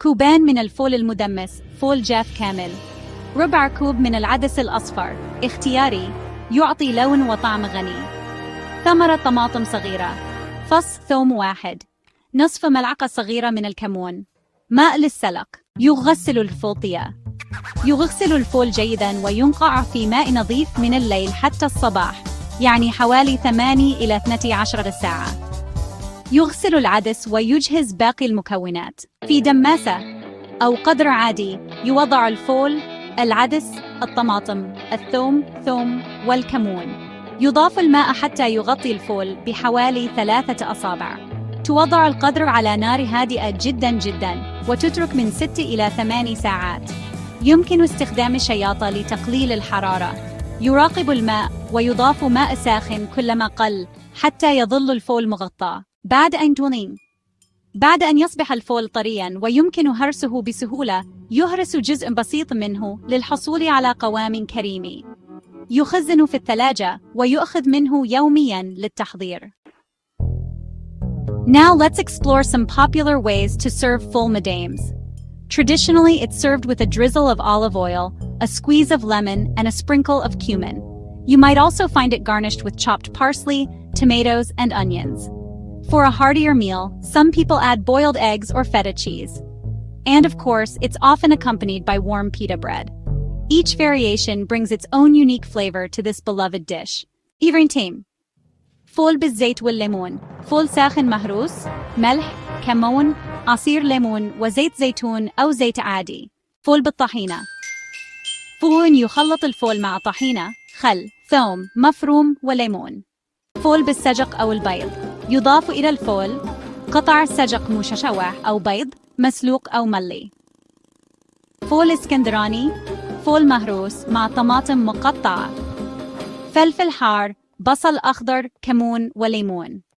كوبان من الفول المدمس، فول جاف كامل. ربع كوب من العدس الأصفر، اختياري، يعطي لون وطعم غني. ثمرة طماطم صغيرة. فص ثوم واحد. نصف ملعقة صغيرة من الكمون. ماء للسلق. يغسل الفول. يغسل الفول جيداً وينقع في ماء نظيف من الليل حتى الصباح، يعني حوالي 8 إلى 12 ساعة. يغسل العدس ويجهز باقي المكونات. في دماسة أو قدر عادي يوضع الفول، العدس، الطماطم، الثوم والكمون. يضاف الماء حتى يغطي الفول بحوالي 3 أصابع. توضع القدر على نار هادئة جداً وتترك من 6 إلى 8 ساعات. يمكن استخدام الشياطة لتقليل الحرارة. يراقب الماء ويضاف ماء ساخن كلما قل حتى يظل الفول مغطى. بعد أن يصبح الفول طرياً ويمكن هرسه بسهولة، يهرس جزء بسيط منه للحصول على قوام كريمي. يخزن في الثلاجة ويؤخذ منه يومياً للتحضير. Now let's explore some popular ways to serve full medames. Traditionally, it's served with a drizzle of olive oil, a squeeze of lemon, and a sprinkle of cumin. You might also find it garnished with chopped parsley, tomatoes, and onions. For a heartier meal, some people add boiled eggs or feta cheese. And of course, it's often accompanied by warm pita bread. Each variation brings its own unique flavor to this beloved dish. إيفرينتين. فول بالزيت والليمون. فول ساخن مهروس، ملح، كمون، عصير ليمون وزيت زيتون أو زيت عادي. فول بالطحينة. فول يخلط الفول مع طحينة، خل، ثوم مفروم وليمون. فول بالسجق أو البيض. يضاف إلى الفول قطع سجق مشوح أو بيض مسلوق أو ملي. فول اسكندراني. فول مهروس مع طماطم مقطعة، فلفل حار، بصل أخضر، كمون وليمون.